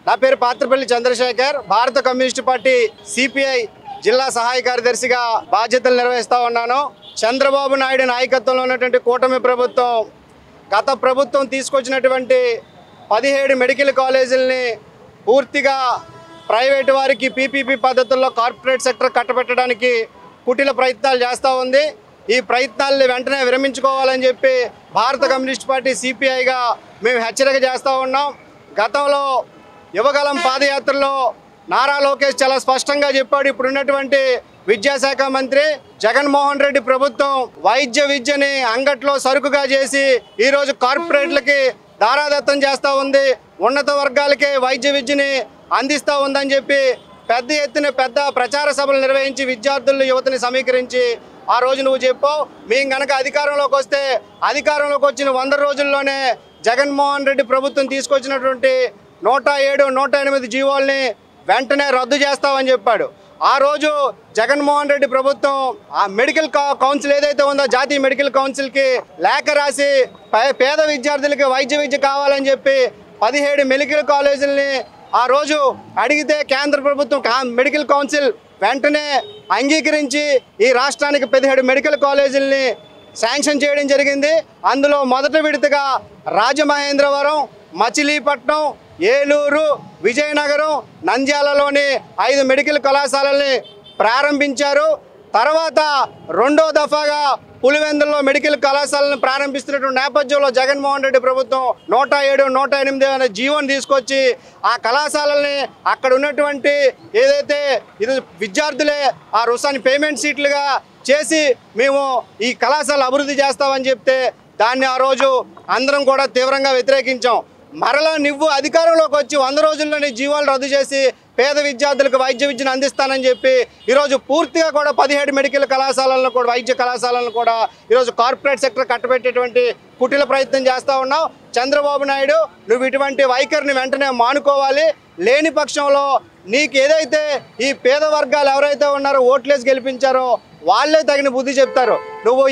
నా పేరు పాత్రపల్లి చంద్రశేఖర్. భారత కమ్యూనిస్ట్ పార్టీ సిపిఐ జిల్లా సహాయ కార్యదర్శిగా బాధ్యతలు నిర్వహిస్తా ఉన్నాను. చంద్రబాబు నాయుడు నాయకత్వంలో ఉన్నటువంటి కూటమి ప్రభుత్వం గత ప్రభుత్వం తీసుకొచ్చినటువంటి 17 మెడికల్ కాలేజీలని పూర్తిగా ప్రైవేటు వారికి పీపీపీ పద్ధతుల్లో కార్పొరేట్ సెక్టర్ కట్టబెట్టడానికి కుటిల ప్రయత్నాలు చేస్తూ ఉంది. ఈ ప్రయత్నాలను వెంటనే విరమించుకోవాలని చెప్పి భారత కమ్యూనిస్ట్ పార్టీ సిపిఐగా మేము హెచ్చరిక చేస్తూ ఉన్నాం. గతంలో యువగలం పాదయాత్రలో నారా లోకేష్ చాలా స్పష్టంగా చెప్పాడు. ఇప్పుడున్నటువంటి విద్యాశాఖ మంత్రి జగన్మోహన్ రెడ్డి ప్రభుత్వం వైద్య విద్యని అంగట్లో సరుకుగా చేసి ఈరోజు కార్పొరేట్లకి దారాదత్తం చేస్తూ ఉంది, ఉన్నత వర్గాలకే వైద్య విద్యని అందిస్తూ ఉందని చెప్పి పెద్ద ఎత్తున ప్రచార సభలు నిర్వహించి విద్యార్థులు యువతని సమీకరించి ఆ రోజు నువ్వు చెప్పావు, మేము కనుక అధికారంలోకి వస్తే అధికారంలోకి వచ్చిన 100 రోజుల్లోనే జగన్మోహన్ రెడ్డి ప్రభుత్వం తీసుకొచ్చినటువంటి 107, 108 జీవోల్ని వెంటనే రద్దు చేస్తామని చెప్పాడు. ఆ రోజు జగన్మోహన్ రెడ్డి ప్రభుత్వం ఆ మెడికల్ కౌన్సిల్ ఏదైతే ఉందో జాతీయ మెడికల్ కౌన్సిల్కి లేఖ రాసి పేద విద్యార్థులకి వైద్య విద్య కావాలని చెప్పి 17 మెడికల్ కాలేజీలని ఆ రోజు అడిగితే కేంద్ర ప్రభుత్వం మెడికల్ కౌన్సిల్ వెంటనే అంగీకరించి ఈ రాష్ట్రానికి 17 మెడికల్ కాలేజీలని శాంక్షన్ చేయడం జరిగింది. అందులో మొదటి విడతగా రాజమహేంద్రవరం, మచిలీపట్నం, ఏలూరు, విజయనగరం, నంద్యాలలోని 5 మెడికల్ కళాశాలల్ని ప్రారంభించారు. తర్వాత రెండో దఫాగా పులివెందుల్లో మెడికల్ కళాశాలను ప్రారంభిస్తున్నటువంటి నేపథ్యంలో జగన్మోహన్ రెడ్డి ప్రభుత్వం 107, 108 అనే జీవోని తీసుకొచ్చి ఆ కళాశాలని అక్కడ ఉన్నటువంటి ఏదైతే ఇది విద్యార్థులే ఆ రుసాన్ని పేమెంట్ సీట్లుగా చేసి మేము ఈ కళాశాల అభివృద్ధి చేస్తామని చెప్తే దాన్ని ఆ రోజు అందరం కూడా తీవ్రంగా వ్యతిరేకించాం. మరలా నువ్వు అధికారంలోకి వచ్చి 100 రోజుల్లోనే జీవోలు రద్దు చేసి పేద విద్యార్థులకు వైద్య విద్యను అందిస్తానని చెప్పి ఈరోజు పూర్తిగా కూడా 17 మెడికల్ కళాశాలలను కూడా వైద్య కళాశాలను కూడా ఈరోజు కార్పొరేట్ సెక్టర్ కట్టబెట్టేటువంటి కుటిల ప్రయత్నం చేస్తూ ఉన్నావు. చంద్రబాబు నాయుడు నువ్వు ఇటువంటి వైఖరిని వెంటనే మానుకోవాలి. లేని పక్షంలో నీకు ఏదైతే ఈ పేద వర్గాలు ఎవరైతే ఉన్నారో ఓట్లేసి గెలిపించారో వాళ్ళే తగిన బుద్ధి చెప్తారు. నువ్వు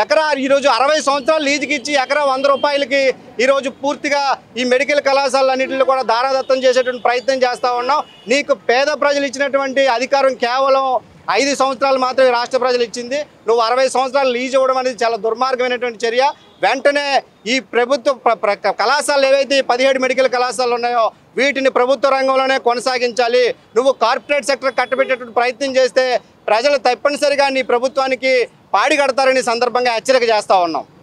ఎకరా ఈరోజు 60 సంవత్సరాలు లీజుకి ఇచ్చి ఎకరా 100 రూపాయలకి ఈరోజు పూర్తిగా ఈ మెడికల్ కళాశాలన్నింటిలో కూడా దారాదత్తం చేసేటువంటి ప్రయత్నం చేస్తూ ఉన్నావు. నీకు పేద ప్రజలు ఇచ్చినటువంటి అధికారం కేవలం 5 సంవత్సరాలు మాత్రమే రాష్ట్ర ప్రజలు ఇచ్చింది. నువ్వు 60 సంవత్సరాలు లీజ్ ఇవ్వడం అనేది చాలా దుర్మార్గమైనటువంటి చర్య. వెంటనే ఈ ప్రభుత్వ కళాశాలలు ఏవైతే 17 మెడికల్ కళాశాలలు ఉన్నాయో వీటిని ప్రభుత్వ రంగంలోనే కొనసాగించాలి. నువ్వు కార్పొరేట్ సెక్టర్ కట్టబెట్టేటువంటి ప్రయత్నం చేస్తే ప్రజలు తప్పనిసరిగా నీ ప్రభుత్వానికి పాడి కడతారని సందర్భంగా హెచ్చరిక చేస్తూ ఉన్నాం.